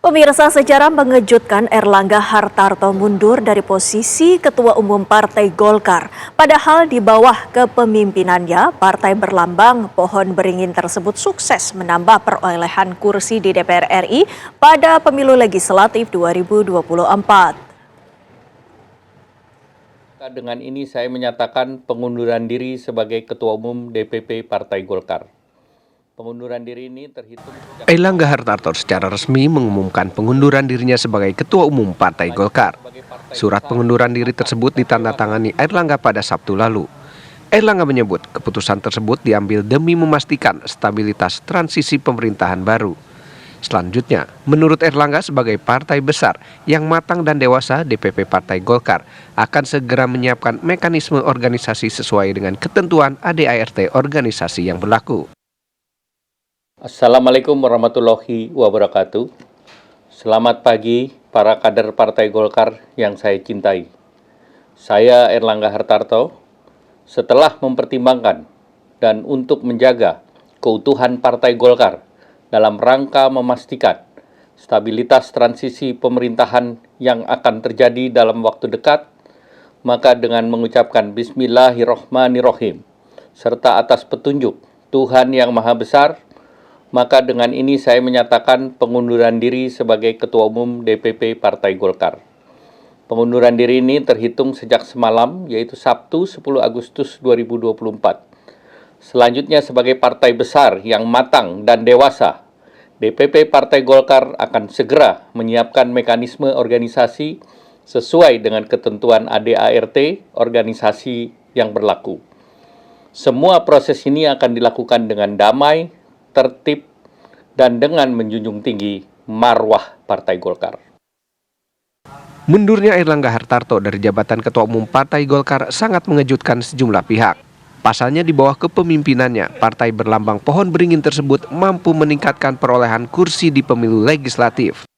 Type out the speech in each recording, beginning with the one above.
Pemirsa, secara mengejutkan Erlangga Hartarto mundur dari posisi Ketua Umum Partai Golkar. Padahal di bawah kepemimpinannya, partai berlambang pohon beringin tersebut sukses menambah perolehan kursi di DPR RI pada pemilu legislatif 2024. Dengan ini saya menyatakan pengunduran diri sebagai Ketua Umum DPP Partai Golkar. Pengunduran diri ini terhitung Erlangga Hartarto secara resmi mengumumkan pengunduran dirinya sebagai Ketua Umum Partai Golkar. Surat pengunduran diri tersebut ditandatangani Erlangga pada Sabtu lalu. Erlangga menyebut keputusan tersebut diambil demi memastikan stabilitas transisi pemerintahan baru. Selanjutnya, menurut Erlangga sebagai partai besar yang matang dan dewasa, DPP Partai Golkar akan segera menyiapkan mekanisme organisasi sesuai dengan ketentuan ADART organisasi yang berlaku. Assalamualaikum warahmatullahi wabarakatuh. Selamat pagi para kader Partai Golkar yang saya cintai. Saya Erlangga Hartarto. Setelah mempertimbangkan dan untuk menjaga keutuhan Partai Golkar dalam rangka memastikan stabilitas transisi pemerintahan yang akan terjadi dalam waktu dekat, maka dengan mengucapkan Bismillahirrohmanirrohim serta atas petunjuk Tuhan Yang Maha Besar, maka dengan ini saya menyatakan pengunduran diri sebagai Ketua Umum DPP Partai Golkar. Pengunduran diri ini terhitung sejak semalam, yaitu Sabtu 10 Agustus 2024. Selanjutnya sebagai partai besar yang matang dan dewasa, DPP Partai Golkar akan segera menyiapkan mekanisme organisasi sesuai dengan ketentuan ADART organisasi yang berlaku. Semua proses ini akan dilakukan dengan damai, tertib, dan dengan menjunjung tinggi marwah Partai Golkar. Mundurnya Erlangga Hartarto dari jabatan Ketua Umum Partai Golkar sangat mengejutkan sejumlah pihak. Pasalnya di bawah kepemimpinannya, partai berlambang pohon beringin tersebut mampu meningkatkan perolehan kursi di pemilu legislatif.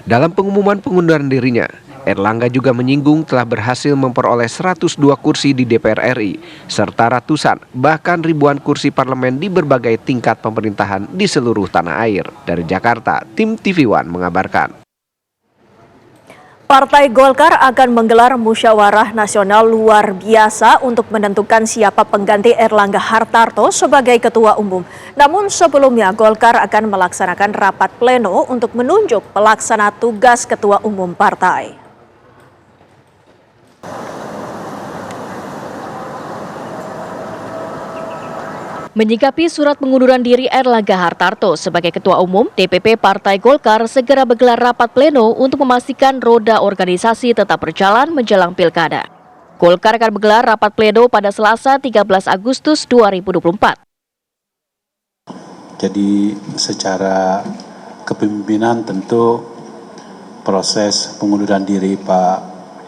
Dalam pengumuman pengunduran dirinya, Erlangga juga menyinggung telah berhasil memperoleh 102 kursi di DPR RI, serta ratusan bahkan ribuan kursi parlemen di berbagai tingkat pemerintahan di seluruh tanah air. Dari Jakarta, tim TV One mengabarkan. Partai Golkar akan menggelar musyawarah nasional luar biasa untuk menentukan siapa pengganti Erlangga Hartarto sebagai Ketua Umum. Namun sebelumnya Golkar akan melaksanakan rapat pleno untuk menunjuk pelaksana tugas Ketua Umum partai. Menyikapi surat pengunduran diri Erlangga Hartarto sebagai Ketua Umum, DPP Partai Golkar segera menggelar rapat pleno untuk memastikan roda organisasi tetap berjalan menjelang pilkada. Golkar akan menggelar rapat pleno pada Selasa 13 Agustus 2024. Jadi secara kepemimpinan tentu proses pengunduran diri Pak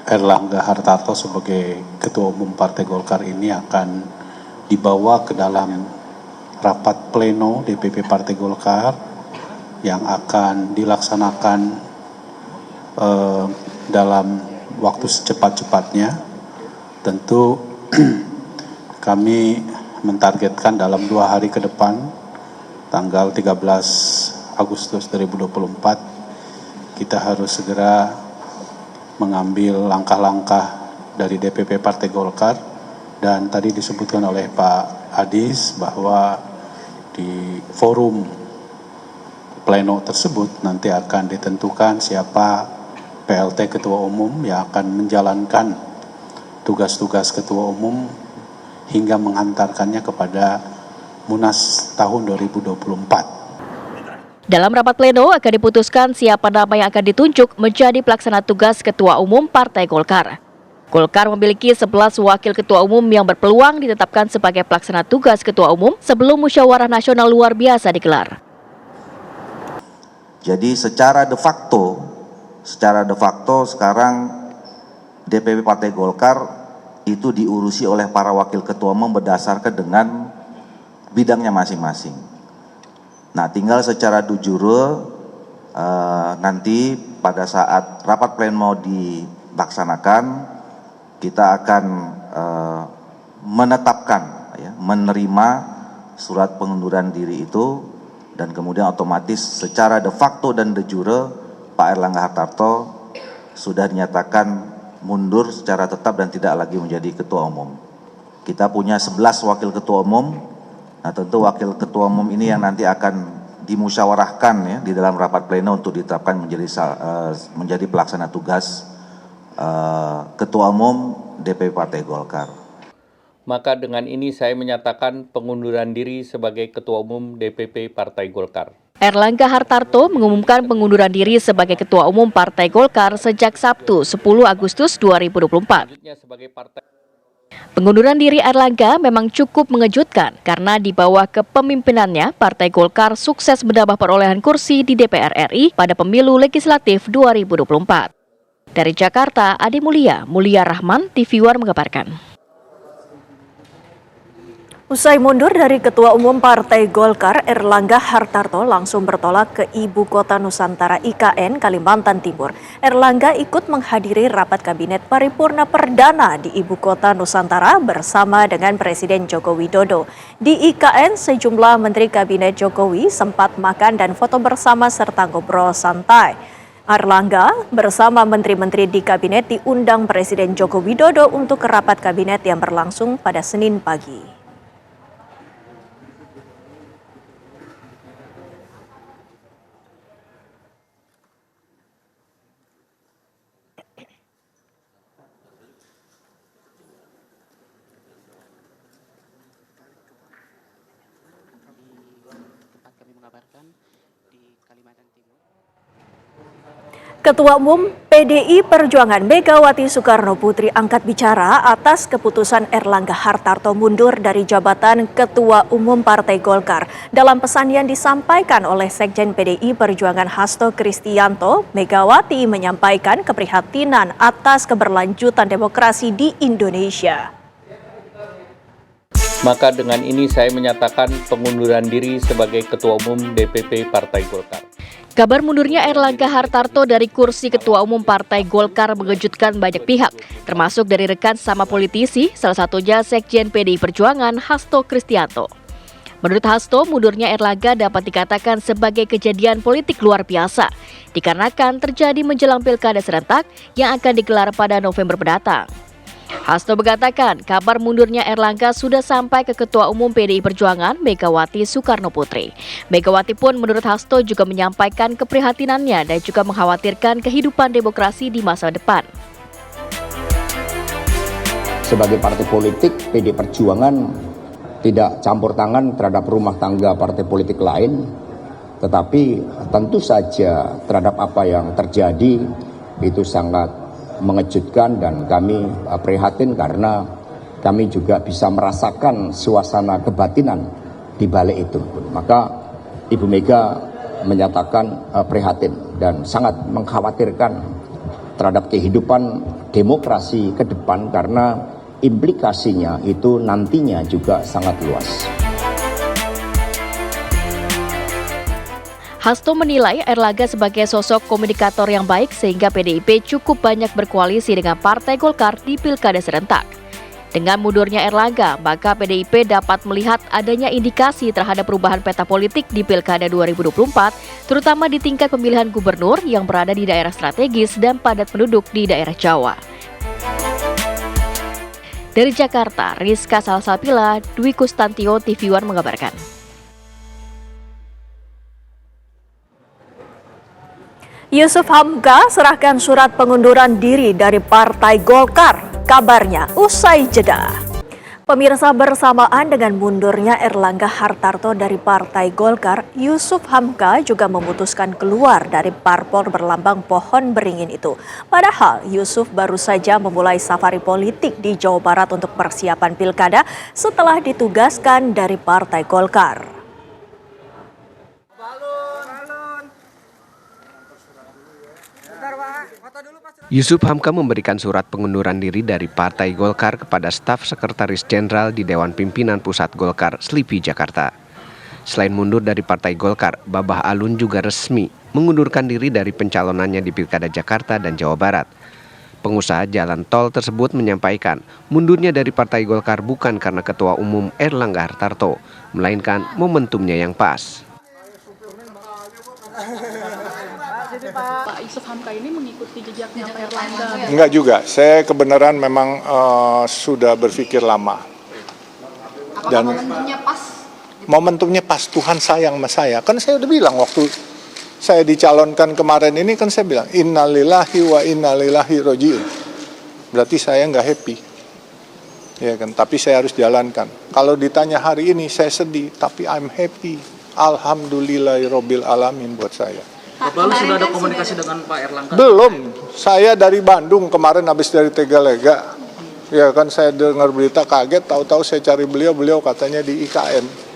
Erlangga Hartarto sebagai Ketua Umum Partai Golkar ini akan dibawa ke dalam rapat pleno DPP Partai Golkar yang akan dilaksanakan dalam waktu secepat-cepatnya. Tentu kami mentargetkan dalam 2 hari ke depan, tanggal 13 Agustus 2024, kita harus segera mengambil langkah-langkah dari DPP Partai Golkar. Dan tadi disebutkan oleh Pak Adis bahwa di forum pleno tersebut nanti akan ditentukan siapa PLT Ketua Umum yang akan menjalankan tugas-tugas Ketua Umum hingga mengantarkannya kepada Munas tahun 2024. Dalam rapat pleno akan diputuskan siapa nama yang akan ditunjuk menjadi pelaksana tugas Ketua Umum Partai Golkar. Golkar memiliki 11 wakil ketua umum yang berpeluang ditetapkan sebagai pelaksana tugas ketua umum sebelum musyawarah nasional luar biasa digelar. Jadi secara de facto sekarang DPP Partai Golkar itu diurusi oleh para wakil ketua umum berdasarkan dengan bidangnya masing-masing. Nah, tinggal secara de jure nanti pada saat rapat pleno dilaksanakan, kita akan menetapkan, menerima surat pengunduran diri itu, dan kemudian otomatis secara de facto dan de jure Pak Erlangga Hartarto sudah dinyatakan mundur secara tetap dan tidak lagi menjadi ketua umum. Kita punya 11 wakil ketua umum. Nah, tentu wakil ketua umum ini yang nanti akan dimusyawarahkan ya di dalam rapat pleno untuk ditetapkan menjadi pelaksana tugas ketua umum DPP Partai Golkar. Maka dengan ini saya menyatakan pengunduran diri sebagai Ketua Umum DPP Partai Golkar. Erlangga Hartarto mengumumkan pengunduran diri sebagai Ketua Umum Partai Golkar sejak Sabtu 10 Agustus 2024. Selanjutnya sebagai partai Pengunduran diri Erlangga memang cukup mengejutkan karena di bawah kepemimpinannya Partai Golkar sukses menambah perolehan kursi di DPR RI pada pemilu legislatif 2024. Dari Jakarta, Ade Mulia Rahman, TV One mengabarkan. Usai mundur dari Ketua Umum Partai Golkar, Erlangga Hartarto langsung bertolak ke Ibu Kota Nusantara IKN, Kalimantan Timur. Erlangga ikut menghadiri rapat Kabinet Paripurna Perdana di Ibu Kota Nusantara bersama dengan Presiden Joko Widodo. Di IKN, sejumlah Menteri Kabinet Jokowi sempat makan dan foto bersama serta ngobrol santai. Erlangga bersama menteri-menteri di Kabinet diundang Presiden Joko Widodo untuk rapat Kabinet yang berlangsung pada Senin pagi. Ketua Umum PDI Perjuangan Megawati Soekarno Putri angkat bicara atas keputusan Erlangga Hartarto mundur dari jabatan Ketua Umum Partai Golkar. Dalam pesan yang disampaikan oleh Sekjen PDI Perjuangan Hasto Kristianto, Megawati menyampaikan keprihatinan atas keberlanjutan demokrasi di Indonesia. Maka dengan ini saya menyatakan pengunduran diri sebagai Ketua Umum DPP Partai Golkar. Kabar mundurnya Erlangga Hartarto dari kursi Ketua Umum Partai Golkar mengejutkan banyak pihak, termasuk dari rekan sama politisi, salah satunya Sekjen PDI Perjuangan Hasto Kristianto. Menurut Hasto, mundurnya Erlangga dapat dikatakan sebagai kejadian politik luar biasa, dikarenakan terjadi menjelang pilkada serentak yang akan digelar pada November mendatang. Hasto mengatakan kabar mundurnya Erlangga sudah sampai ke Ketua Umum PDI Perjuangan Megawati Soekarno Putri. Megawati pun menurut Hasto juga menyampaikan keprihatinannya dan juga mengkhawatirkan kehidupan demokrasi di masa depan. Sebagai partai politik, PDI Perjuangan tidak campur tangan terhadap rumah tangga partai politik lain, tetapi tentu saja terhadap apa yang terjadi itu sangat mengejutkan dan kami prihatin karena kami juga bisa merasakan suasana kebatinan di balik itu. Maka Ibu Mega menyatakan prihatin dan sangat mengkhawatirkan terhadap kehidupan demokrasi ke depan karena implikasinya itu nantinya juga sangat luas. Hasto menilai Erlangga sebagai sosok komunikator yang baik sehingga PDIP cukup banyak berkoalisi dengan Partai Golkar di pilkada serentak. Dengan mundurnya Erlangga, maka PDIP dapat melihat adanya indikasi terhadap perubahan peta politik di pilkada 2024, terutama di tingkat pemilihan gubernur yang berada di daerah strategis dan padat penduduk di daerah Jawa. Dari Jakarta, Rizka Salsabila, Dwi Kustantio, TV One mengabarkan. Yusuf Hamka serahkan surat pengunduran diri dari Partai Golkar, kabarnya usai jeda. Pemirsa, bersamaan dengan mundurnya Erlangga Hartarto dari Partai Golkar, Yusuf Hamka juga memutuskan keluar dari parpol berlambang pohon beringin itu. Padahal Yusuf baru saja memulai safari politik di Jawa Barat untuk persiapan pilkada setelah ditugaskan dari Partai Golkar. Yusuf Hamka memberikan surat pengunduran diri dari Partai Golkar kepada staf Sekretaris Jenderal di Dewan Pimpinan Pusat Golkar, Slipi, Jakarta. Selain mundur dari Partai Golkar, Babah Alun juga resmi mengundurkan diri dari pencalonannya di Pilkada Jakarta dan Jawa Barat. Pengusaha jalan tol tersebut menyampaikan mundurnya dari Partai Golkar bukan karena Ketua Umum Erlangga Hartarto, melainkan momentumnya yang pas. Tapi Pak Yusuf Hamka ini mengikuti jejaknya Pak Erlangga. Enggak juga, saya kebenaran memang sudah berpikir lama. Dan Momentumnya pas? Momentumnya pas, Tuhan sayang sama saya. Kan saya udah bilang waktu saya dicalonkan kemarin ini, kan saya bilang, innalillahi wa innalillahi roji'un. Berarti saya nggak happy. Ya kan, tapi saya harus jalankan. Kalau ditanya hari ini saya sedih, tapi I'm happy. Alhamdulillahirabbil alamin buat saya. Lalu sudah ada komunikasi dengan Pak Erlangga? Belum. Saya dari Bandung kemarin habis dari Tegalega. Ya kan, saya dengar berita kaget, tahu-tahu saya cari beliau katanya di IKN.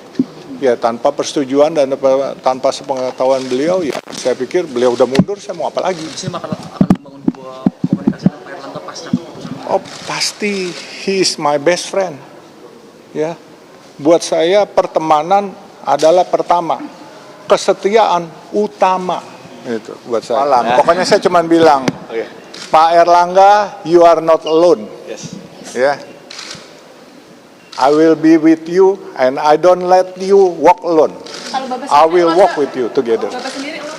Ya tanpa persetujuan dan tanpa sepengetahuan beliau, ya saya pikir beliau udah mundur, saya mau apa lagi? Saya akan membangun sebuah komunikasi dengan Pak Erlangga pasca keputusan. Oh pasti, he is my best friend. Ya, buat saya pertemanan adalah pertama, kesetiaan utama. Itu buat saya. Pokoknya saya cuma bilang, Pak Erlangga, you are not alone. Yes. Ya, I will be with you and I don't let you walk alone. I will walk with you together.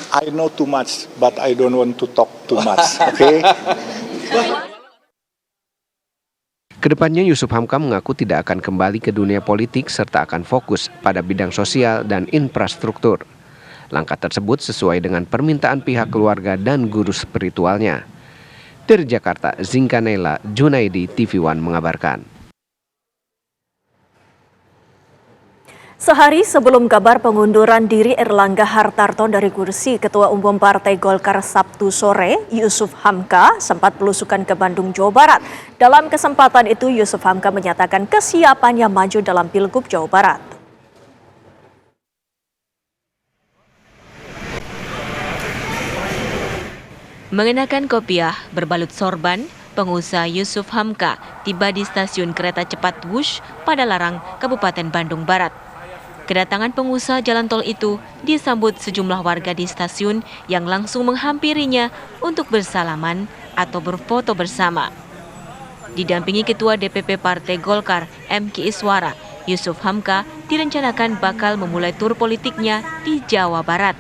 I know too much, but I don't want to talk too much. Okay? Kedepannya Yusuf Hamka mengaku tidak akan kembali ke dunia politik serta akan fokus pada bidang sosial dan infrastruktur. Langkah tersebut sesuai dengan permintaan pihak keluarga dan guru spiritualnya. Dari Jakarta, Zinkanela Junaidi, TV One mengabarkan. Sehari sebelum kabar pengunduran diri Erlangga Hartarto dari kursi Ketua Umum Partai Golkar Sabtu sore, Yusuf Hamka sempat belusukan ke Bandung, Jawa Barat. Dalam kesempatan itu, Yusuf Hamka menyatakan kesiapannya maju dalam Pilgub Jawa Barat. Mengenakan kopiah berbalut sorban, pengusaha Yusuf Hamka tiba di stasiun kereta cepat Wush pada Larang, Kabupaten Bandung Barat. Kedatangan pengusaha jalan tol itu disambut sejumlah warga di stasiun yang langsung menghampirinya untuk bersalaman atau berfoto bersama. Didampingi Ketua DPP Partai Golkar M.Ki Iswara, Yusuf Hamka direncanakan bakal memulai tur politiknya di Jawa Barat.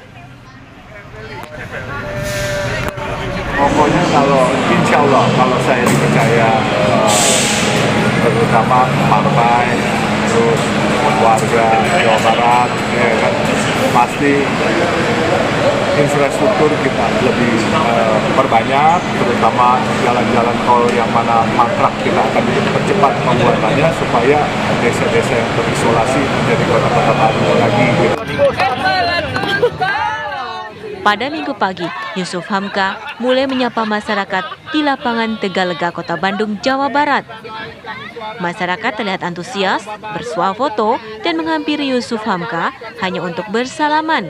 Pokoknya insya Allah kalau saya dipercaya terutama partai, terus warga Jawa Barat, ya kan, pasti infrastruktur kita lebih perbanyak, terutama jalan-jalan tol yang mana mangkrak kita akan percepat pembuatannya supaya desa-desa yang terisolasi menjadi kota-kota baru lagi. Pada Minggu pagi, Yusuf Hamka mulai menyapa masyarakat di lapangan Tegalega, Kota Bandung, Jawa Barat. Masyarakat terlihat antusias, bersuah foto, dan menghampiri Yusuf Hamka hanya untuk bersalaman.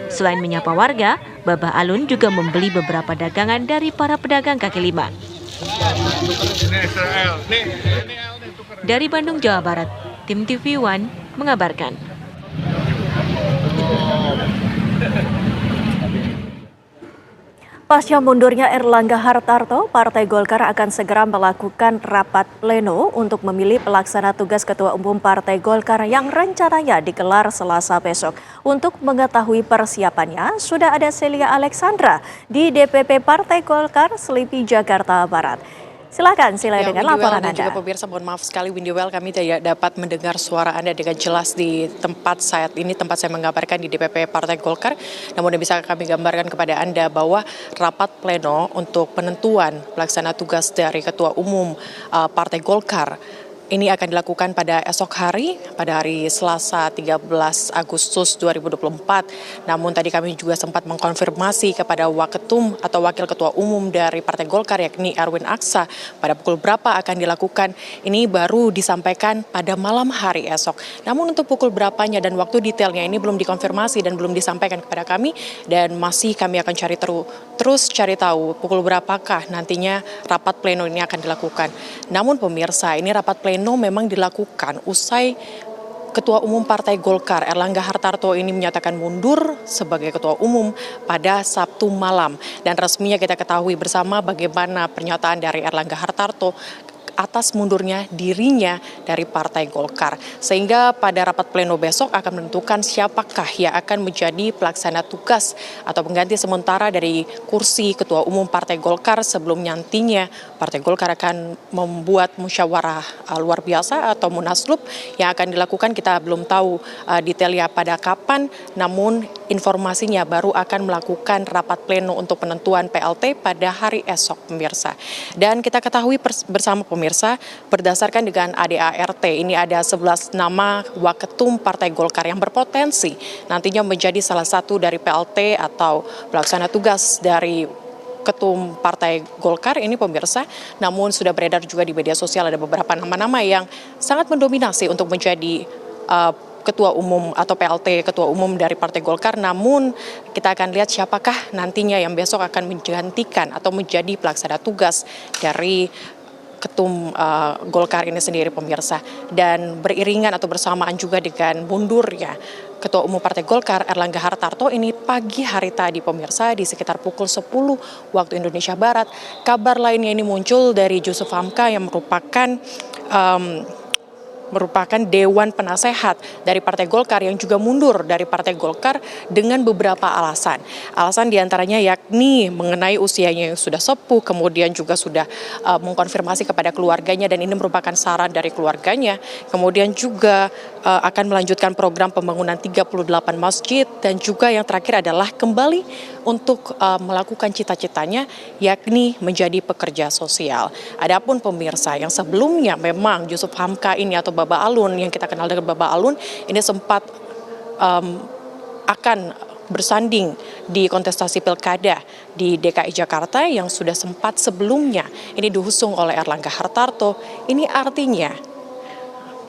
Selain menyapa warga, Babah Alun juga membeli beberapa dagangan dari para pedagang kaki lima. Dari Bandung, Jawa Barat, tim TV One mengabarkan. Pasca mundurnya Erlangga Hartarto, Partai Golkar akan segera melakukan rapat pleno untuk memilih pelaksana tugas Ketua Umum Partai Golkar yang rencananya digelar Selasa besok. Untuk mengetahui persiapannya, sudah ada Celia Alexandra di DPP Partai Golkar Selipi, Jakarta Barat. Silakan Celia dengan laporan Anda. Juga pemirsa, mohon maaf sekali Windiwell, kami tidak dapat mendengar suara Anda dengan jelas di tempat saat ini, tempat saya mengabarkan di DPP Partai Golkar. Namun bisa kami gambarkan kepada Anda bahwa rapat pleno untuk penentuan pelaksana tugas dari Ketua Umum Partai Golkar ini akan dilakukan pada esok hari, pada hari Selasa 13 Agustus 2024. Namun tadi kami juga sempat mengkonfirmasi kepada Waketum atau Wakil Ketua Umum dari Partai Golkar yakni Erwin Aksa pada pukul berapa akan dilakukan. Ini baru disampaikan pada malam hari esok. Namun untuk pukul berapanya dan waktu detailnya ini belum dikonfirmasi dan belum disampaikan kepada kami. Dan masih kami akan terus cari tahu pukul berapakah nantinya rapat pleno ini akan dilakukan. Namun pemirsa, ini rapat pleno memang dilakukan usai Ketua Umum Partai Golkar Erlangga Hartarto ini menyatakan mundur sebagai Ketua Umum pada Sabtu malam. Dan resminya kita ketahui bersama bagaimana pernyataan dari Erlangga Hartarto atas mundurnya dirinya dari Partai Golkar. Sehingga pada rapat pleno besok akan menentukan siapakah yang akan menjadi pelaksana tugas atau pengganti sementara dari kursi Ketua Umum Partai Golkar sebelum nantinya Partai Golkar akan membuat musyawarah luar biasa atau munaslup yang akan dilakukan. Kita belum tahu detailnya pada kapan, namun informasinya baru akan melakukan rapat pleno untuk penentuan PLT pada hari esok, pemirsa. Dan kita ketahui bersama pemirsa, berdasarkan dengan ADART, ini ada 11 nama waketum Partai Golkar yang berpotensi nantinya menjadi salah satu dari PLT atau pelaksana tugas dari ketum Partai Golkar ini, pemirsa. Namun sudah beredar juga di media sosial ada beberapa nama-nama yang sangat mendominasi untuk menjadi Ketua Umum atau PLT Ketua Umum dari Partai Golkar. Namun kita akan lihat siapakah nantinya yang besok akan menggantikan atau menjadi pelaksana tugas dari ketum Golkar ini sendiri, pemirsa. Dan beriringan atau bersamaan juga dengan mundurnya Ketua Umum Partai Golkar Erlangga Hartarto ini pagi hari tadi, pemirsa, di sekitar pukul 10 waktu Indonesia Barat, kabar lainnya ini muncul dari Yusuf Hamka yang merupakan Dewan Penasehat dari Partai Golkar yang juga mundur dari Partai Golkar dengan beberapa alasan. Alasan diantaranya yakni mengenai usianya yang sudah sepuh, kemudian juga sudah mengkonfirmasi kepada keluarganya dan ini merupakan saran dari keluarganya. Kemudian juga akan melanjutkan program pembangunan 38 masjid dan juga yang terakhir adalah kembali untuk melakukan cita-citanya yakni menjadi pekerja sosial. Adapun pemirsa yang sebelumnya memang Yusuf Hamka ini atau Baba Alun yang kita kenal dengan Baba Alun ini sempat akan bersanding di kontestasi pilkada di DKI Jakarta yang sudah sempat sebelumnya ini diusung oleh Erlangga Hartarto. Ini artinya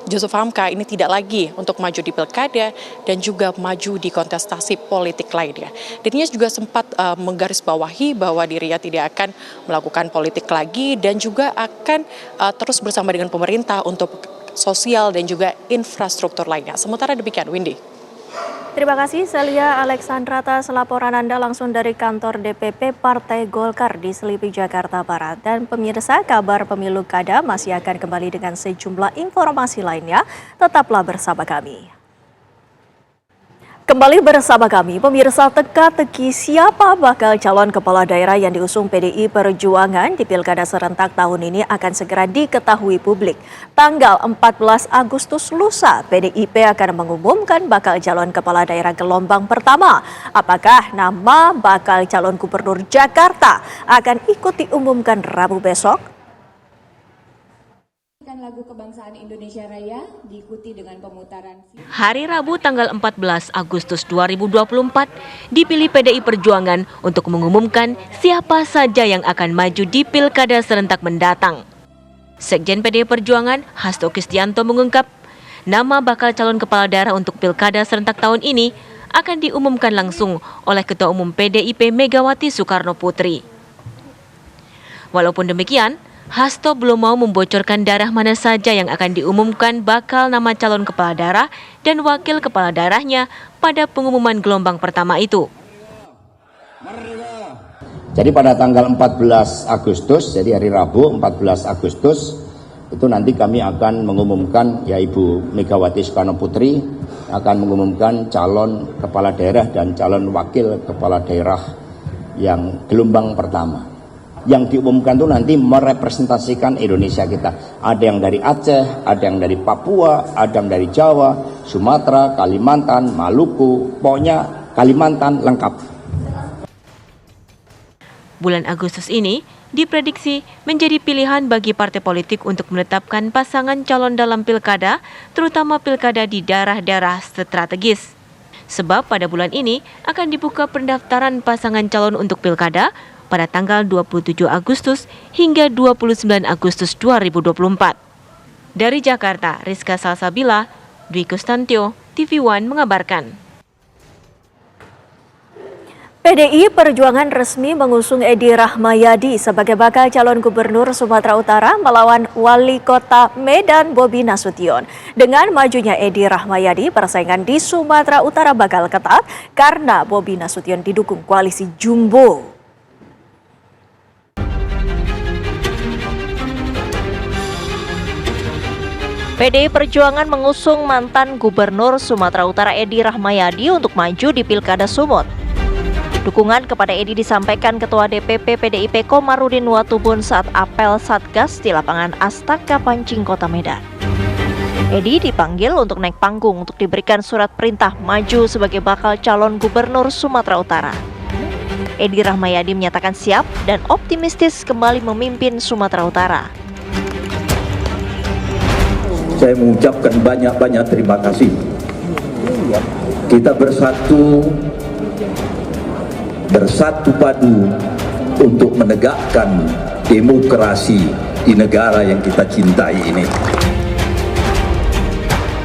Yusuf Hamka ini tidak lagi untuk maju di pilkada dan juga maju di kontestasi politik lainnya. Dirinya juga sempat menggarisbawahi bahwa dirinya tidak akan melakukan politik lagi dan juga akan terus bersama dengan pemerintah untuk sosial dan juga infrastruktur lainnya. Sementara demikian, Windy. Terima kasih Celia Alexandra atas laporan Anda langsung dari kantor DPP Partai Golkar di Selipi, Jakarta Barat. Dan pemirsa, kabar pemilu kada masih akan kembali dengan sejumlah informasi lainnya. Tetaplah bersama kami. Kembali bersama kami, pemirsa, teka-teki siapa bakal calon kepala daerah yang diusung PDI Perjuangan di Pilkada serentak tahun ini akan segera diketahui publik. Tanggal 14 Agustus lusa, PDIP akan mengumumkan bakal calon kepala daerah gelombang pertama. Apakah nama bakal calon gubernur Jakarta akan ikut diumumkan Rabu besok? Lagu Kebangsaan Indonesia Raya diikuti dengan pemutaran. Hari Rabu tanggal 14 Agustus 2024 dipilih PDI Perjuangan untuk mengumumkan siapa saja yang akan maju di Pilkada serentak mendatang. Sekjen PDI Perjuangan Hasto Kristianto mengungkap nama bakal calon kepala daerah untuk Pilkada serentak tahun ini akan diumumkan langsung oleh Ketua Umum PDIP Megawati Soekarno Putri. Walaupun demikian, Hasto belum mau membocorkan daerah mana saja yang akan diumumkan bakal nama calon kepala daerah dan wakil kepala daerahnya pada pengumuman gelombang pertama itu. Jadi pada tanggal 14 Agustus, jadi hari Rabu 14 Agustus, itu nanti kami akan mengumumkan, ya Ibu Megawati Soekarno Putri akan mengumumkan calon kepala daerah dan calon wakil kepala daerah yang gelombang pertama. Yang diumumkan itu nanti merepresentasikan Indonesia kita. Ada yang dari Aceh, ada yang dari Papua, ada yang dari Jawa, Sumatera, Kalimantan, Maluku, pokoknya Kalimantan lengkap. Bulan Agustus ini diprediksi menjadi pilihan bagi partai politik untuk menetapkan pasangan calon dalam pilkada, terutama pilkada di daerah-daerah strategis. Sebab pada bulan ini akan dibuka pendaftaran pasangan calon untuk pilkada pada tanggal 27 Agustus hingga 29 Agustus 2024. Dari Jakarta, Rizka Salsabila, Dwi Kustantio, TV One mengabarkan. PDI Perjuangan resmi mengusung Edi Rahmayadi sebagai bakal calon gubernur Sumatera Utara melawan Wali Kota Medan Bobi Nasution. Dengan majunya Edi Rahmayadi, persaingan di Sumatera Utara bakal ketat karena Bobi Nasution didukung koalisi Jumbo. PDI Perjuangan mengusung mantan Gubernur Sumatera Utara Edi Rahmayadi untuk maju di Pilkada Sumut. Dukungan kepada Edi disampaikan Ketua DPP PDIP Komarudin Watubun saat apel Satgas di lapangan Astaka Pancing, Kota Medan. Edi dipanggil untuk naik panggung untuk diberikan surat perintah maju sebagai bakal calon Gubernur Sumatera Utara. Edi Rahmayadi menyatakan siap dan optimistis kembali memimpin Sumatera Utara. Saya mengucapkan banyak-banyak terima kasih. Kita bersatu padu untuk menegakkan demokrasi di negara yang kita cintai ini.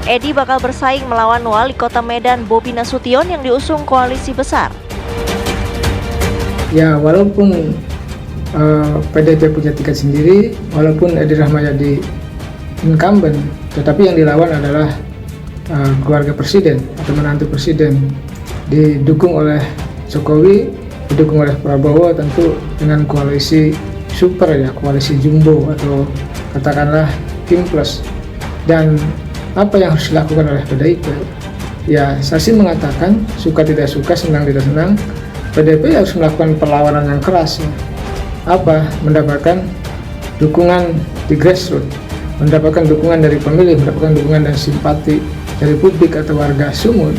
Edi bakal bersaing melawan Wali Kota Medan Bobi Nasution yang diusung koalisi besar. Ya, walaupun PDIP punya tiket sendiri, walaupun Edi Rahmayadi incumbent, tetapi yang dilawan adalah keluarga presiden atau menantu presiden, didukung oleh Jokowi, didukung oleh Prabowo, tentu dengan koalisi super ya, koalisi jumbo atau katakanlah tim plus. Dan apa yang harus dilakukan oleh PDIP? Ya, saya sih mengatakan suka tidak suka, senang tidak senang, PDIP harus melakukan perlawanan yang keras. Ya. Apa? Mendapatkan dukungan di grassroots, mendapatkan dukungan dari pemilih, mendapatkan dukungan dan simpati dari publik atau warga Sumut.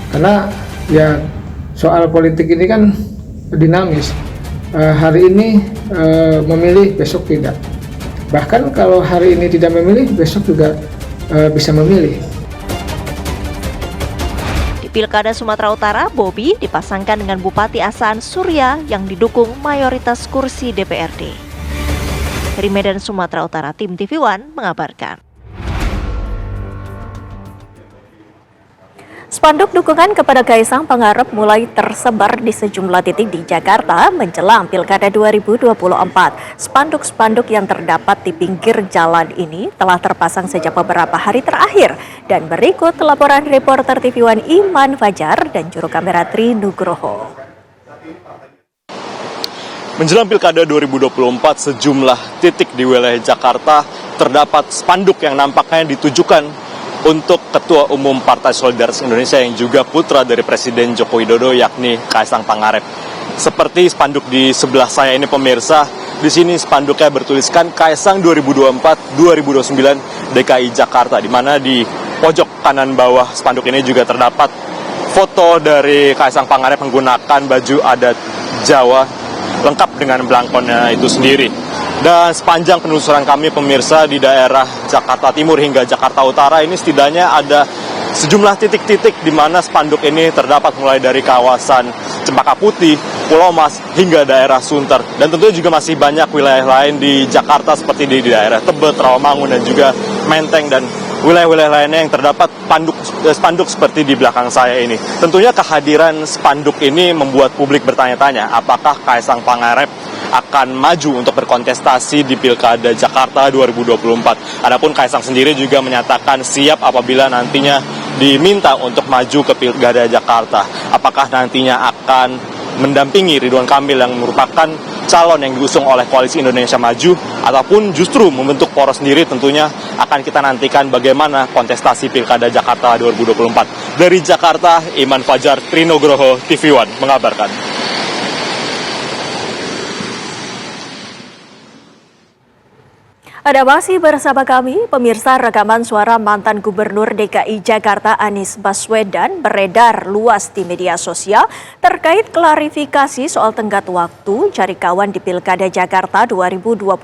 Karena ya soal politik ini kan dinamis. Hari ini memilih, besok tidak. Bahkan kalau hari ini tidak memilih, besok juga bisa memilih. Di Pilkada Sumatera Utara, Bobi dipasangkan dengan Bupati Asahan Surya yang didukung mayoritas kursi DPRD. Dari Medan, Sumatera Utara, tim TV One mengabarkan. Spanduk dukungan kepada Kaisang Pangarep mulai tersebar di sejumlah titik di Jakarta menjelang Pilkada 2024. Spanduk-spanduk yang terdapat di pinggir jalan ini telah terpasang sejak beberapa hari terakhir. Dan berikut laporan reporter TV One Iman Fajar dan juru kamera Tri Nugroho. Menjelang Pilkada 2024, sejumlah titik di wilayah Jakarta terdapat spanduk yang nampaknya ditujukan untuk Ketua Umum Partai Solidaritas Indonesia yang juga putra dari Presiden Joko Widodo, yakni Kaisang Pangarep. Seperti spanduk di sebelah saya ini pemirsa, di sini spanduknya bertuliskan Kaisang 2024-2029 DKI Jakarta, di mana di pojok kanan bawah spanduk ini juga terdapat foto dari Kaisang Pangarep menggunakan baju adat Jawa lengkap dengan belangkonnya itu sendiri. Dan sepanjang penelusuran kami pemirsa di daerah Jakarta Timur hingga Jakarta Utara ini setidaknya ada sejumlah titik-titik di mana spanduk ini terdapat mulai dari kawasan Cempaka Putih, Pulau Mas hingga daerah Sunter. Dan tentunya juga masih banyak wilayah lain di Jakarta seperti di daerah Tebet, Rawamangun dan juga Menteng dan wilayah-wilayah lainnya yang terdapat spanduk seperti di belakang saya ini. Tentunya kehadiran spanduk ini membuat publik bertanya-tanya apakah Kaisang Pangarep akan maju untuk berkontestasi di Pilkada Jakarta 2024. Adapun Kaisang sendiri juga menyatakan siap apabila nantinya diminta untuk maju ke Pilkada Jakarta. Apakah nantinya akan mendampingi Ridwan Kamil yang merupakan calon yang diusung oleh Koalisi Indonesia Maju ataupun justru membentuk poros sendiri, tentunya akan kita nantikan bagaimana kontestasi Pilkada Jakarta 2024. Dari Jakarta, Iman Fajar, Tri Nugroho, TV One mengabarkan. Ada masih bersama kami, pemirsa. Rekaman suara mantan Gubernur DKI Jakarta Anies Baswedan beredar luas di media sosial terkait klarifikasi soal tenggat waktu cari kawan di Pilkada Jakarta 2024.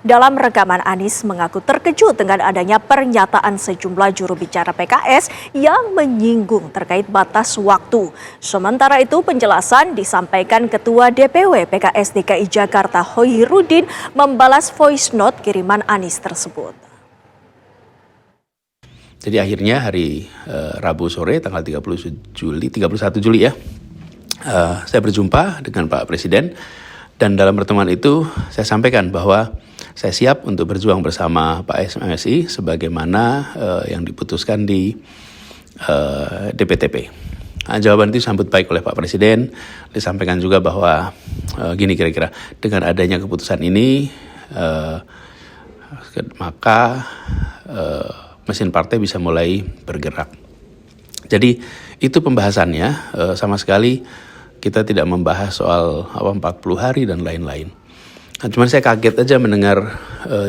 Dalam rekaman, Anies mengaku terkejut dengan adanya pernyataan sejumlah juru bicara PKS yang menyinggung terkait batas waktu. Sementara itu, penjelasan disampaikan Ketua DPW PKS DKI Jakarta Hoirudin membalas voice note kiriman Anies tersebut. Jadi akhirnya hari Rabu sore tanggal 31 Juli ya, saya berjumpa dengan Pak Presiden dan dalam pertemuan itu saya sampaikan bahwa saya siap untuk berjuang bersama Pak MSI sebagaimana yang diputuskan di DPTP. Nah, jawaban itu disambut baik oleh Pak Presiden. Disampaikan juga bahwa gini kira-kira, dengan adanya keputusan ini maka mesin partai bisa mulai bergerak. Jadi itu pembahasannya, sama sekali kita tidak membahas soal 40 hari dan lain-lain. Nah, cuman saya kaget aja mendengar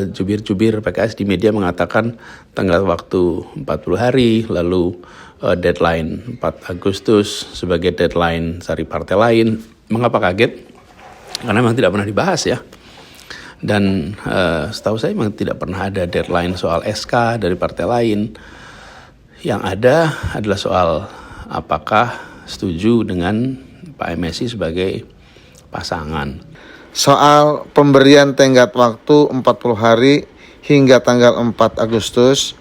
jubir-jubir PKS di media mengatakan tenggat waktu 40 hari, lalu deadline 4 Agustus sebagai deadline cari partai lain. Mengapa kaget? Karena memang tidak pernah dibahas ya. Dan setahu saya memang tidak pernah ada deadline soal SK dari partai lain. Yang ada adalah soal apakah setuju dengan Pak MSI sebagai pasangan. Soal pemberian tenggat waktu 40 hari hingga tanggal 4 Agustus,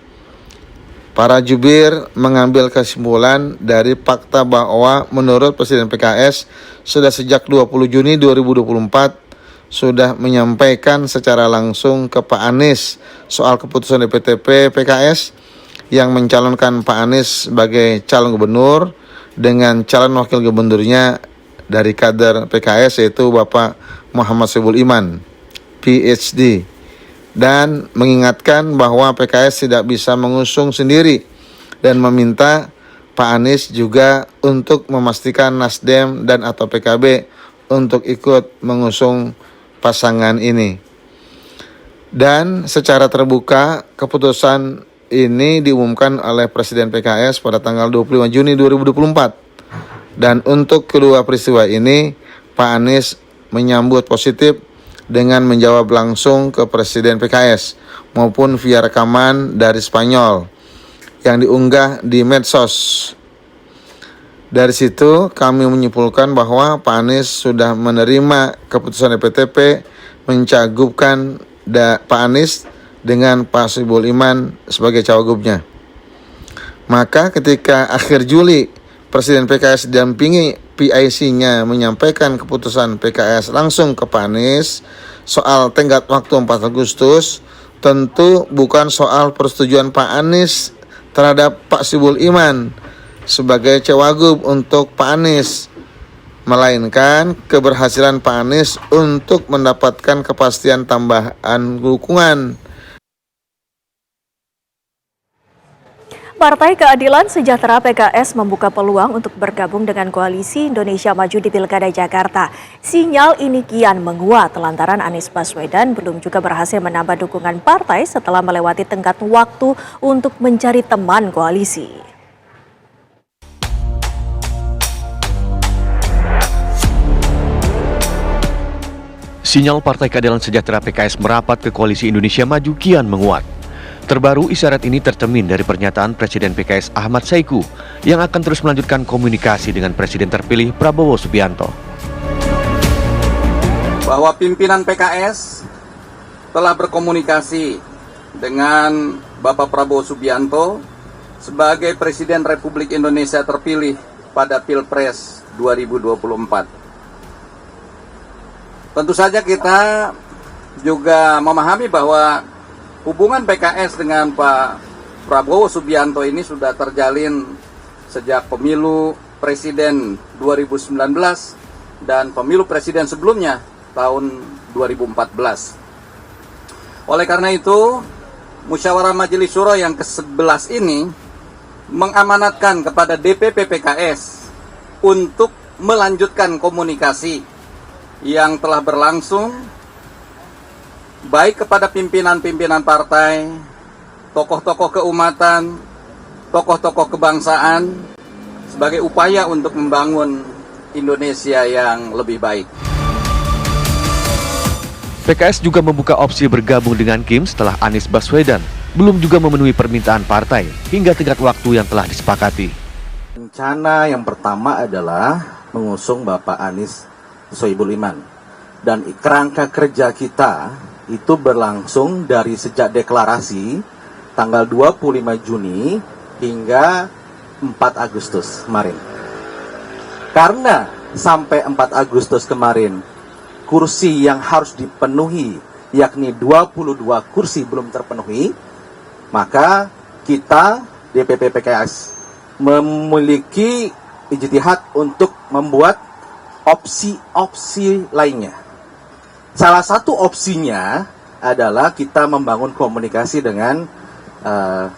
para jubir mengambil kesimpulan dari fakta bahwa menurut Presiden PKS sudah sejak 20 Juni 2024 sudah menyampaikan secara langsung ke Pak Anies soal keputusan DPTP PKS yang mencalonkan Pak Anies sebagai calon gubernur dengan calon wakil gubernurnya dari kader PKS yaitu Bapak Muhammad Soebul Iman, PhD, dan mengingatkan bahwa PKS tidak bisa mengusung sendiri dan meminta Pak Anies juga untuk memastikan Nasdem dan atau PKB untuk ikut mengusung pasangan ini. Dan secara terbuka keputusan ini diumumkan oleh Presiden PKS pada tanggal 25 Juni 2024. Dan untuk kedua peristiwa ini, Pak Anies menyambut positif dengan menjawab langsung ke Presiden PKS maupun via rekaman dari Spanyol yang diunggah di medsos. Dari situ kami menyimpulkan bahwa Pak Anies sudah menerima keputusan DPTP mencagupkan Pak Anies dengan Pak Soebul Iman sebagai cawagupnya. Maka ketika akhir Juli Presiden PKS didampingi PIC-nya menyampaikan keputusan PKS langsung ke Pak Anies soal tenggat waktu 4 Agustus, tentu bukan soal persetujuan Pak Anies terhadap Pak Soebul Iman sebagai cawagup untuk Pak Anies, melainkan keberhasilan Pak Anies untuk mendapatkan kepastian tambahan dukungan. Partai Keadilan Sejahtera PKS membuka peluang untuk bergabung dengan Koalisi Indonesia Maju di Pilkada Jakarta. Sinyal ini kian menguat lantaran Anies Baswedan belum juga berhasil menambah dukungan partai setelah melewati tenggat waktu untuk mencari teman koalisi. Sinyal Partai Keadilan Sejahtera PKS merapat ke Koalisi Indonesia Maju kian menguat. Terbaru isyarat ini tercermin dari pernyataan Presiden PKS Ahmad Saiku yang akan terus melanjutkan komunikasi dengan Presiden terpilih Prabowo Subianto. Bahwa pimpinan PKS telah berkomunikasi dengan Bapak Prabowo Subianto sebagai Presiden Republik Indonesia terpilih pada Pilpres 2024. Tentu saja kita juga memahami bahwa hubungan PKS dengan Pak Prabowo Subianto ini sudah terjalin sejak pemilu Presiden 2019 dan pemilu Presiden sebelumnya tahun 2014. Oleh karena itu, Musyawarah Majelis Syuro yang ke-11 ini mengamanatkan kepada DPP PKS untuk melanjutkan komunikasi yang telah berlangsung baik kepada pimpinan-pimpinan partai, tokoh-tokoh keumatan, tokoh-tokoh kebangsaan, sebagai upaya untuk membangun Indonesia yang lebih baik. PKS juga membuka opsi bergabung dengan Kim setelah Anies Baswedan belum juga memenuhi permintaan partai hingga tenggat waktu yang telah disepakati. Rencana yang pertama adalah mengusung Bapak Anies Soebul Iman. Dan kerangka kerja kita itu berlangsung dari sejak deklarasi tanggal 25 Juni hingga 4 Agustus kemarin. Karena sampai 4 Agustus kemarin kursi yang harus dipenuhi yakni 22 kursi belum terpenuhi, maka kita DPP PKS memiliki ijtihad untuk membuat opsi-opsi lainnya. Salah satu opsinya adalah kita membangun komunikasi dengan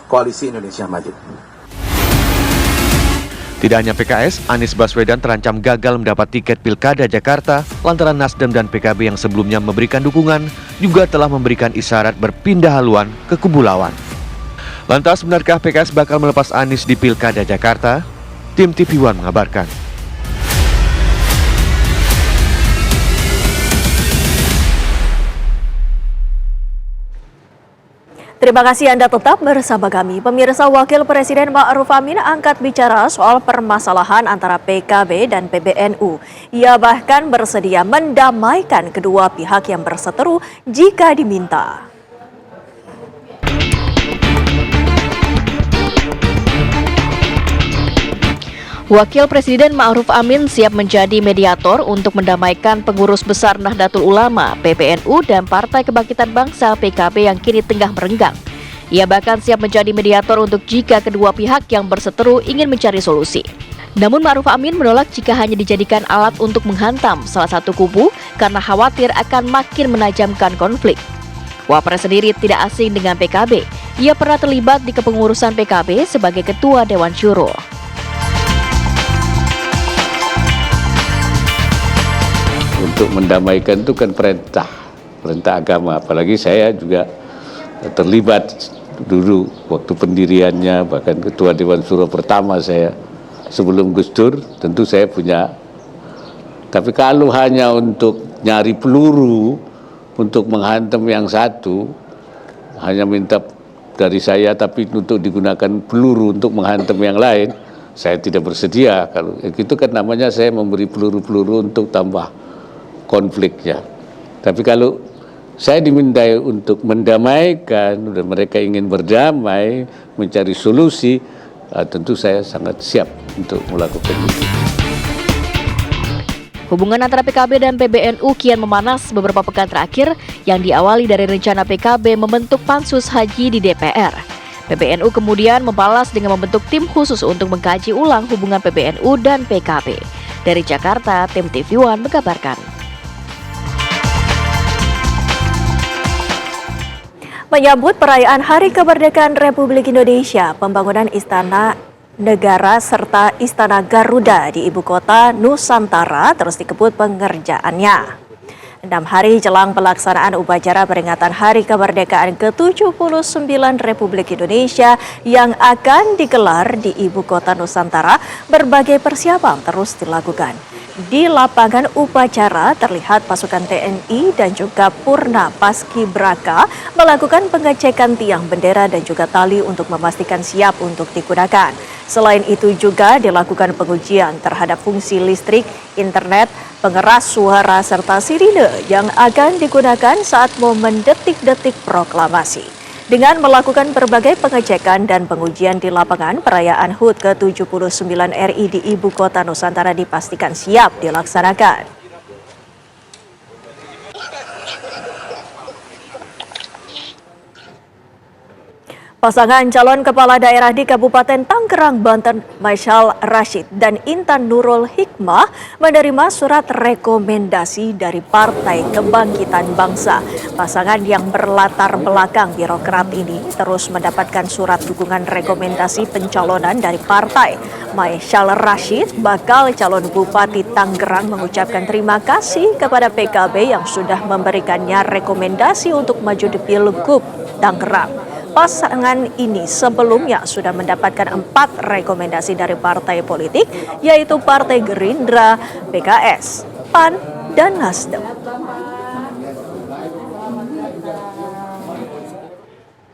Koalisi Indonesia Maju. Tidak hanya PKS, Anies Baswedan terancam gagal mendapat tiket Pilkada Jakarta lantaran Nasdem dan PKB yang sebelumnya memberikan dukungan juga telah memberikan isyarat berpindah haluan ke kubu lawan. Lantas, benarkah PKS bakal melepas Anies di Pilkada Jakarta? Tim TV One mengabarkan. Terima kasih Anda tetap bersama kami. Pemirsa, Wakil Presiden Ma'ruf Amin angkat bicara soal permasalahan antara PKB dan PBNU. Ia bahkan bersedia mendamaikan kedua pihak yang berseteru jika diminta. Wakil Presiden Ma'ruf Amin siap menjadi mediator untuk mendamaikan pengurus besar Nahdlatul Ulama, PBNU, dan Partai Kebangkitan Bangsa PKB yang kini tengah merenggang. Ia bahkan siap menjadi mediator untuk jika kedua pihak yang berseteru ingin mencari solusi. Namun Ma'ruf Amin menolak jika hanya dijadikan alat untuk menghantam salah satu kubu karena khawatir akan makin menajamkan konflik. Wapres sendiri tidak asing dengan PKB. Ia pernah terlibat di kepengurusan PKB sebagai Ketua Dewan Syuro. Untuk mendamaikan itu kan perintah agama, apalagi saya juga terlibat dulu waktu pendiriannya, bahkan Ketua Dewan Syuro pertama saya sebelum Gus Dur, tentu saya punya. Tapi kalau hanya untuk nyari peluru untuk menghantam yang satu, hanya minta dari saya tapi untuk digunakan peluru untuk menghantam yang lain, saya tidak bersedia. Kalau itu kan namanya saya memberi peluru-peluru untuk tambah konfliknya. Tapi kalau saya dimintai untuk mendamaikan dan mereka ingin berdamai, mencari solusi, tentu saya sangat siap untuk melakukan itu. Hubungan antara PKB dan PBNU kian memanas beberapa pekan terakhir yang diawali dari rencana PKB membentuk pansus haji di DPR. PBNU kemudian membalas dengan membentuk tim khusus untuk mengkaji ulang hubungan PBNU dan PKB. Dari Jakarta, tim TV One mengabarkan. Menyambut perayaan Hari Kemerdekaan Republik Indonesia, pembangunan Istana Negara serta Istana Garuda di Ibu Kota Nusantara terus dikebut pengerjaannya. 6 hari jelang pelaksanaan upacara peringatan Hari Kemerdekaan ke-79 Republik Indonesia yang akan digelar di Ibu Kota Nusantara, berbagai persiapan terus dilakukan. Di lapangan upacara terlihat pasukan TNI dan juga Purna Paskibraka melakukan pengecekan tiang bendera dan juga tali untuk memastikan siap untuk digunakan. Selain itu juga dilakukan pengujian terhadap fungsi listrik, internet, pengeras suara serta sirine yang akan digunakan saat momen detik-detik proklamasi. Dengan melakukan berbagai pengecekan dan pengujian di lapangan, perayaan HUT ke-79 RI di Ibu Kota Nusantara dipastikan siap dilaksanakan. Pasangan calon kepala daerah di Kabupaten Tangerang, Banten, Maisyal Rashid dan Intan Nurul Hikmah menerima surat rekomendasi dari Partai Kebangkitan Bangsa. Pasangan yang berlatar belakang birokrat ini terus mendapatkan surat dukungan rekomendasi pencalonan dari partai. Maisyal Rashid, bakal calon Bupati Tangerang, mengucapkan terima kasih kepada PKB yang sudah memberikannya rekomendasi untuk maju di Pilgub Tangerang. Pasangan ini sebelumnya sudah mendapatkan 4 rekomendasi dari partai politik, yaitu Partai Gerindra, PKS, PAN, dan Nasdem.